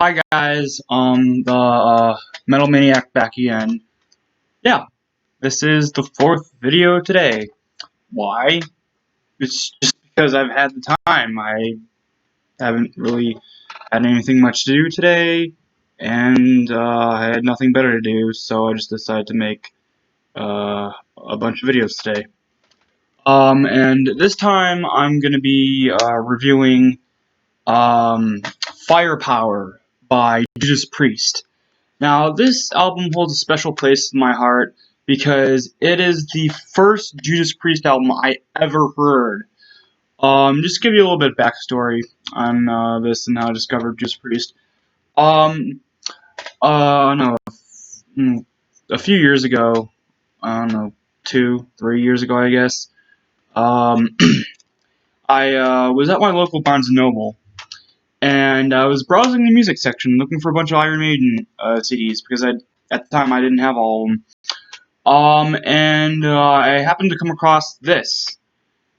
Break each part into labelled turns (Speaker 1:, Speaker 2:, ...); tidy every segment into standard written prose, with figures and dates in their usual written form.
Speaker 1: Hi guys, the Metal Maniac back again. Yeah, this is the fourth video today. Why? It's just because I've had the time. I haven't really had anything much to do today, and I had nothing better to do, so I just decided to make a bunch of videos today. And this time I'm gonna be reviewing Firepower by Judas Priest. Now, this album holds a special place in my heart because it is the first Judas Priest album I ever heard. Just to give you a little bit of backstory on this and how I discovered Judas Priest. No, a few years ago, I don't know, 3 years ago, I guess. Um, I was at my local Barnes & Noble, and I was browsing the music section looking for a bunch of Iron Maiden CDs because at the time I didn't have all of them. I happened to come across this,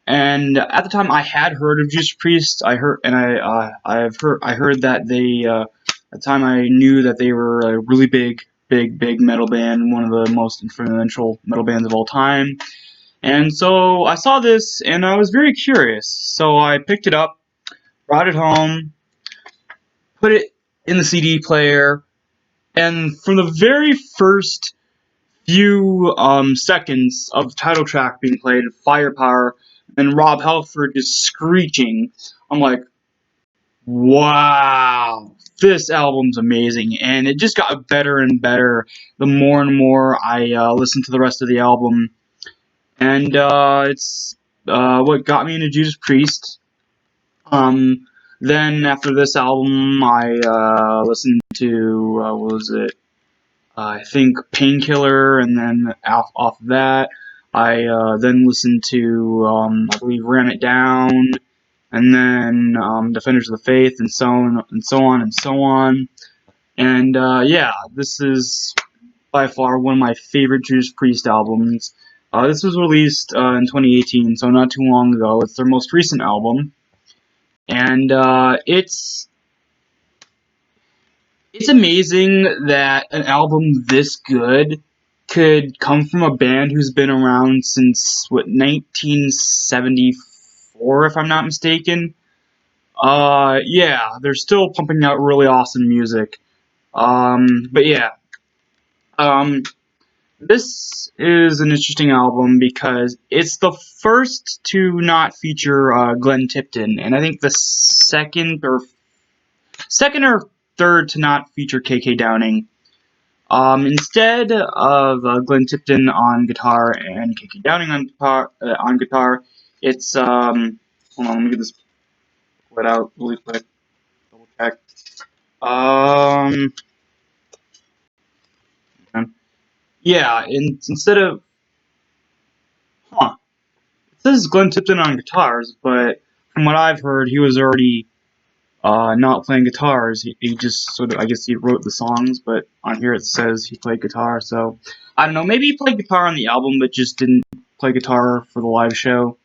Speaker 1: and at the time I had heard of Judas Priest. I heard that they at the time I knew that they were a really big metal band, one of the most influential metal bands of all time. And so I saw this, and I was very curious. So I picked it up, brought it home, put it in the CD player, and from the very first few seconds of the title track being played, Firepower, and Rob Halford just screeching, I'm like, wow, this album's amazing. And it just got better and better the more and more I listened to the rest of the album. And it's what got me into Judas Priest. Then after this album, I listened to, what was it? I think Painkiller, and then off of that, I then listened to, I believe, Ram It Down, and then Defenders of the Faith, and so on and so on and so on. And yeah, this is by far one of my favorite Judas Priest albums. This was released in 2018, so not too long ago. It's their most recent album, and it's amazing that an album this good could come from a band who's been around since, 1974, if I'm not mistaken. Yeah, they're still pumping out really awesome music. But yeah, um, this is an interesting album because it's the first to not feature Glenn Tipton, and I think the second or third to not feature KK Downing. Instead of Glenn Tipton on guitar and KK Downing on guitar, it's hold on, let me get this put out really quick. Double check. Yeah, instead of it says Glenn Tipton on guitars, but from what I've heard, he was already not playing guitars. He just sort of, I guess he wrote the songs, but on here it says he played guitar, so I don't know, maybe he played guitar on the album, but just didn't play guitar for the live show.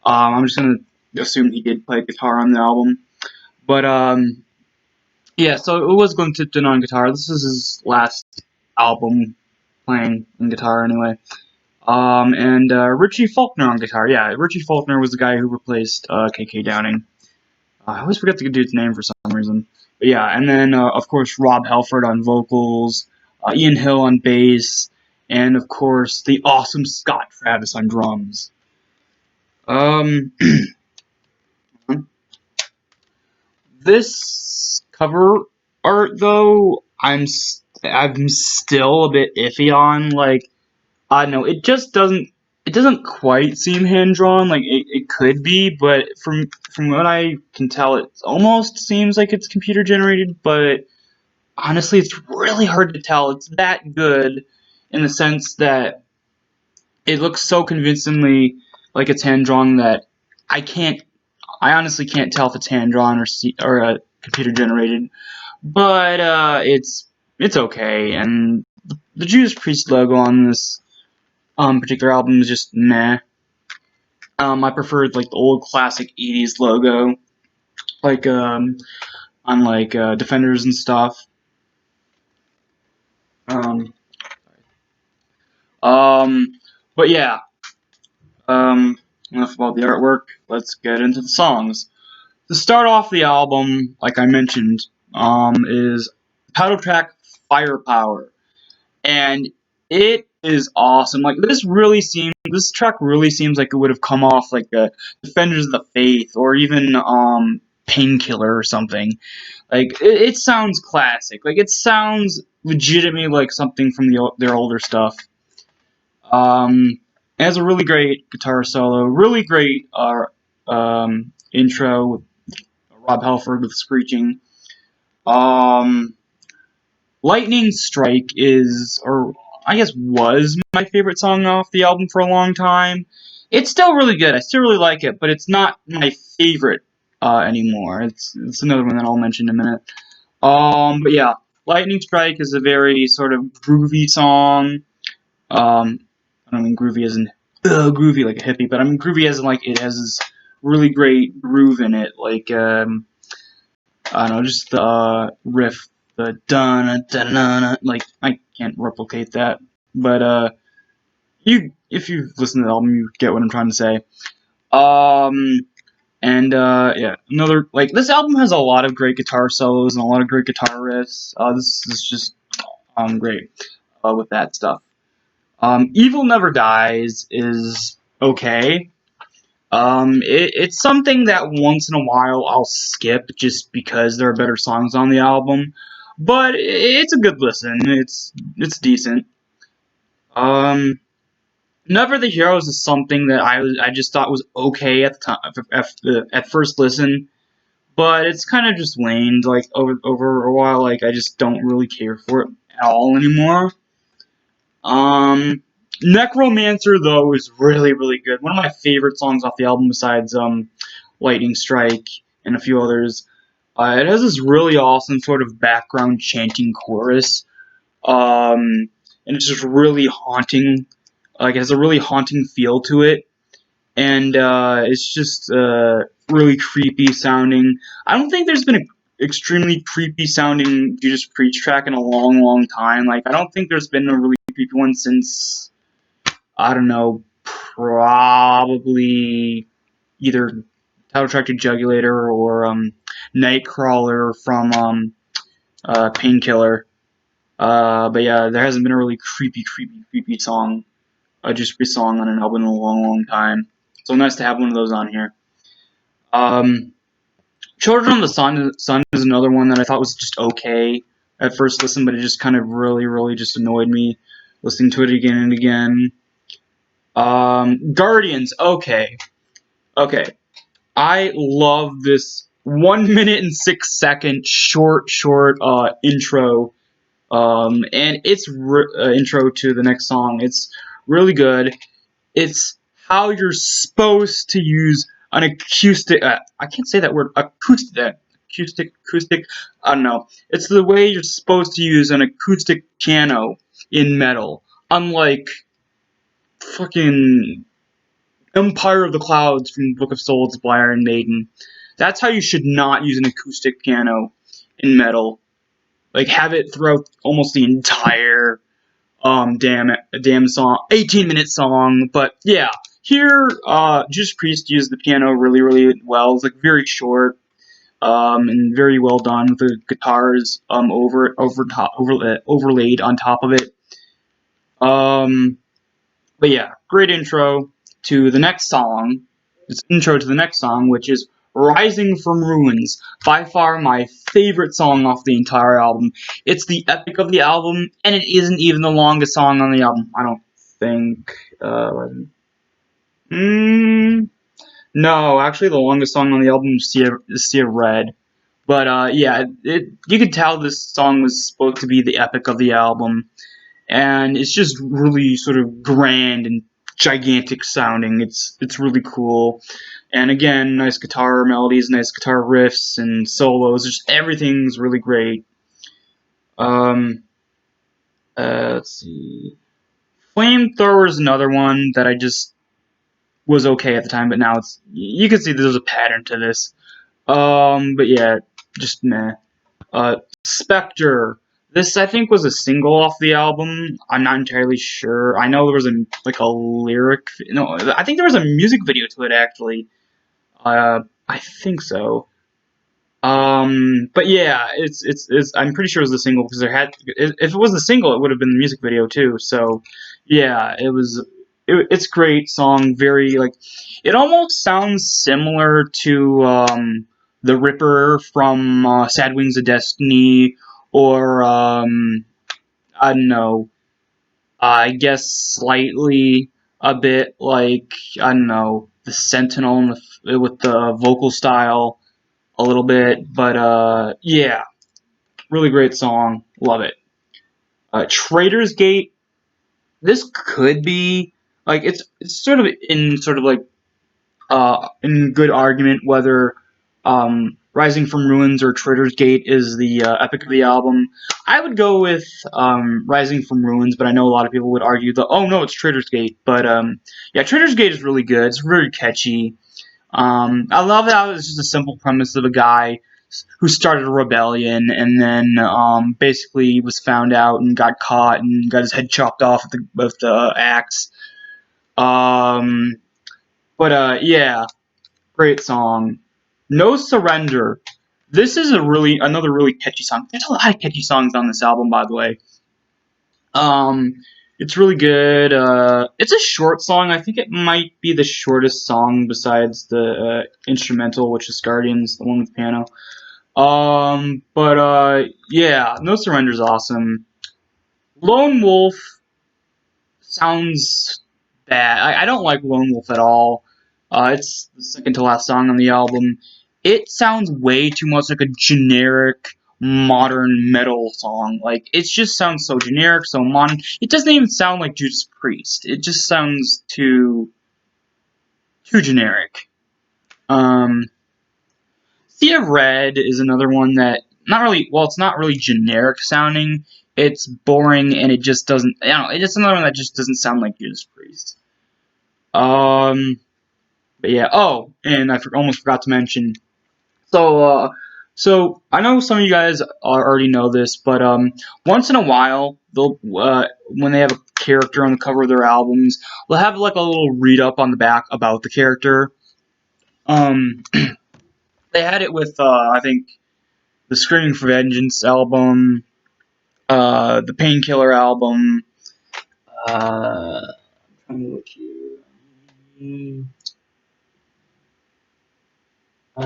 Speaker 1: I'm just gonna assume he did play guitar on the album. But, yeah, so it was Glenn Tipton on guitar. This is his last album playing in guitar, anyway. And Richie Faulkner on guitar. Yeah, Richie Faulkner was the guy who replaced KK Downing. I always forget the dude's name for some reason. But yeah, and then, of course, Rob Halford on vocals, Ian Hill on bass, and, of course, the awesome Scott Travis on drums. This cover art, though, I'm still a bit iffy on. Like, I don't know, it doesn't quite seem hand drawn. Like it could be, but from what I can tell, it almost seems like it's computer generated. But honestly, it's really hard to tell. It's that good in the sense that it looks so convincingly like it's hand drawn that I honestly can't tell if it's hand drawn or computer generated. But it's okay, and the Judas Priest logo on this particular album is just meh. I preferred like the old classic '80s logo, like on like Defenders and stuff. Um, but yeah, enough about the artwork. Let's get into the songs. To start off the album, like I mentioned, is title track Firepower. And it is awesome. Like this track really seems like it would have come off like the Defenders of the Faith or even Painkiller or something. Like it sounds classic. Like it sounds legitimately like something from their older stuff. It has a really great guitar solo, really great intro with Rob Halford with screeching. Um, Lightning Strike is, or I guess was, my favorite song off the album for a long time. It's still really good. I still really like it, but it's not my favorite anymore. It's another one that I'll mention in a minute. But yeah, Lightning Strike is a very sort of groovy song. I don't mean groovy as in groovy like a hippie, but I mean groovy as in like it has this really great groove in it. Like I don't know, just the riff, the dun dun dun. Like I can't replicate that, but if you've listened to the album, you get what I'm trying to say. Um, and yeah, another like this album has a lot of great guitar solos and a lot of great guitar riffs. This is just great with that stuff. Evil Never Dies is okay. It's something that once in a while I'll skip just because there are better songs on the album, but it's a good listen. It's decent. Um, Never the Heroes is something that I just thought was okay at the time at first listen, but it's kind of just waned like over a while. Like I just don't really care for it at all anymore. Um, Necromancer though is really good. One of my favorite songs off the album besides Lightning Strike and a few others. It has this really awesome sort of background chanting chorus, and it's just really haunting. Like it has a really haunting feel to it, and it's just really creepy sounding. I don't think there's been an extremely creepy sounding Judas Priest track in a long time. Like I don't think there's been a really creepy one since I don't know, probably either Title Track to Jugulator or Nightcrawler from Painkiller. But yeah, there hasn't been a really creepy song, just a song on an album in a long time. So nice to have one of those on here. Um, Children of the Sun is another one that I thought was just okay at first listen, but it just kind of really just annoyed me listening to it again and again. Guardians, okay. I love this 1 minute and 6 second short intro. And it's intro to the next song. It's really good. It's how you're supposed to use an acoustic. I can't say that word. Acoustic. I don't know. It's the way you're supposed to use an acoustic piano in metal. Unlike fucking Empire of the Clouds from Book of Souls by Iron Maiden. That's how you should not use an acoustic piano in metal. Like have it throughout almost the entire damn song, 18-minute song. But yeah, here Judas Priest used the piano really well. It's like very short and very well done with the guitars overlaid on top of it. But yeah, great intro to the next song. It's intro to the next song, which is Rising from Ruins. By far my favorite song off the entire album. It's the epic of the album, and it isn't even the longest song on the album. I don't think. No, actually, the longest song on the album is Sea of Red. But yeah, you could tell this song was supposed to be the epic of the album, and it's just really sort of grand and gigantic sounding. It's really cool, and again, nice guitar melodies, nice guitar riffs and solos. Just everything's really great. Um, let's see, Flamethrower is another one that I just was okay at the time, but now you can see there's a pattern to this. But yeah, just meh. Spectre. This I think was a single off the album. I'm not entirely sure. I know there was a lyric. No, I think there was a music video to it actually. I think so. But yeah, it's I'm pretty sure it was the single because if it was the single, it would have been the music video too. So yeah, it's great song. Very it almost sounds similar to the Ripper from Sad Wings of Destiny, or I don't know. I guess slightly a bit like I don't know the Sentinel with the vocal style a little bit, but yeah, really great song, love it. Trader's Gate. This could be it's sort of like in good argument whether Rising from Ruins or Trader's Gate is the epic of the album. I would go with Rising from Ruins, but I know a lot of people would argue that oh no, it's Trader's Gate. But yeah, Trader's Gate is really good. It's very catchy. I love how it's just a simple premise of a guy who started a rebellion and then basically was found out and got caught and got his head chopped off with the axe. Um, but yeah, great song. No Surrender. This is another really catchy song. There's a lot of catchy songs on this album, by the way. Um, it's really good. It's a short song. I think it might be the shortest song besides the instrumental, which is Guardians, the one with piano. But yeah, No Surrender's awesome. Lone Wolf sounds bad. I don't like Lone Wolf at all. It's the second to last song on the album. It sounds way too much like a generic modern metal song. Like it just sounds so generic, so modern. It doesn't even sound like Judas Priest. It just sounds too generic. Um, Sea of Red is another one that not really well, it's not really generic sounding. It's boring and it just doesn't. I don't know. It's just another one that just doesn't sound like Judas Priest. Um, but yeah. Oh, and almost forgot to mention. So, so I know some of you guys already know this, but once in a while, they'll when they have a character on the cover of their albums, they'll have like a little read up on the back about the character. Um, they had it with I think the Screaming for Vengeance album, the Painkiller album. I'm trying to look here.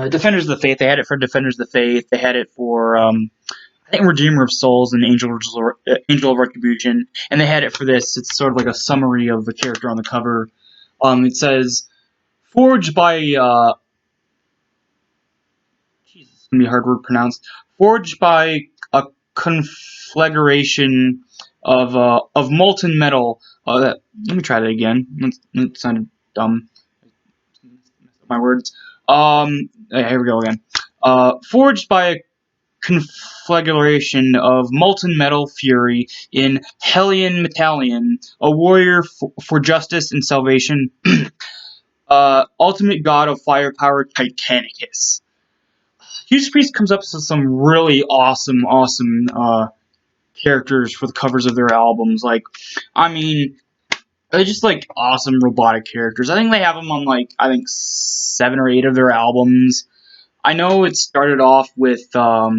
Speaker 1: Defenders of the Faith. They had it for Defenders of the Faith. They had it for I think Redeemer of Souls and Angel of Retribution, and they had it for this. It's sort of like a summary of the character on the cover. It says forged by Jesus, it's gonna be a hard word to pronounce. Forged by a conflagration of molten metal. Let me try that again. That sounded dumb. My words. Here we go again. Forged by a conflagration of molten metal fury in Hellion Metallion, a warrior for justice and salvation, ultimate god of firepower, Titanicus. Judas Priest comes up with some really awesome characters for the covers of their albums. Like, I mean, they're just like awesome robotic characters. I think they have them on I think 7 or 8 of their albums. I know it started off with I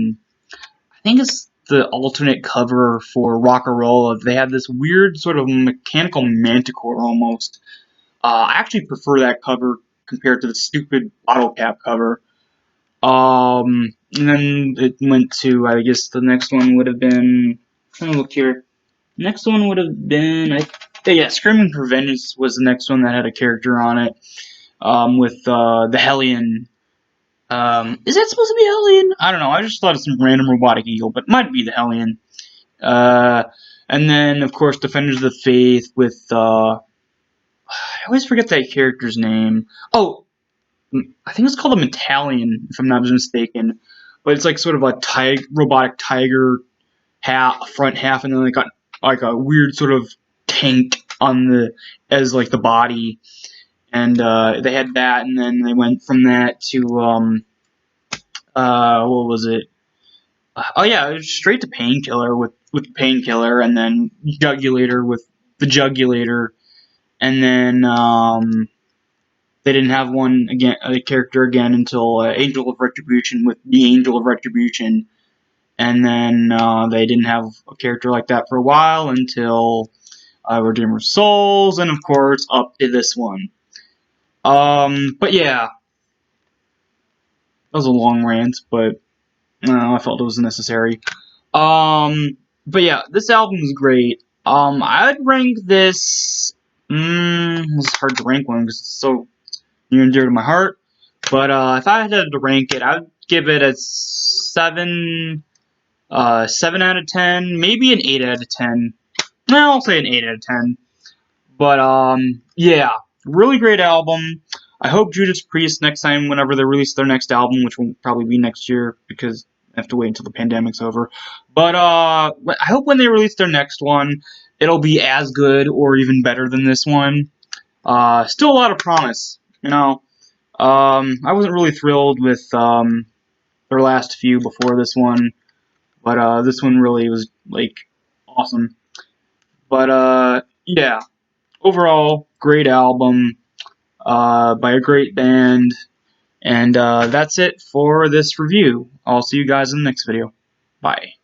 Speaker 1: think it's the alternate cover for Rock'n'Rolla. They have this weird sort of mechanical manticore almost. I actually prefer that cover compared to the stupid bottle cap cover. And then it went to, I guess the next one would have been, I'm trying to look here. Next one would have been, yeah, Screaming for Vengeance was the next one that had a character on it, with the Hellion. Is that supposed to be Hellion? I don't know. I just thought of some random robotic eagle, but it might be the Hellion. And then, of course, Defenders of the Faith with, I always forget that character's name. Oh, I think it's called a Metallion, if I'm not mistaken. But it's like sort of a robotic tiger front half, and then they got like a weird sort of tank as like the body. And they had that, and then they went from that to what was it? Oh yeah, it was straight to Painkiller with Painkiller, and then Jugulator with the Jugulator, and then they didn't have a character again until Angel of Retribution with the Angel of Retribution, and then they didn't have a character like that for a while until Redeemer of Souls, and of course up to this one. But yeah, that was a long rant, but I felt it was necessary. But yeah, this album is great. I'd rank this. It's hard to rank one because it's so near and dear to my heart. But if I had to rank it, I'd give it a 7 out of 10, maybe an 8 out of 10. No, I'll say an 8 out of 10. But yeah, really great album. I hope Judas Priest next time, whenever they release their next album, which will probably be next year because I have to wait until the pandemic's over. But I hope when they release their next one, it'll be as good or even better than this one. Still a lot of promise, you know. I wasn't really thrilled with their last few before this one, but this one really was like awesome. But yeah, overall, great album by a great band. And that's it for this review. I'll see you guys in the next video. Bye.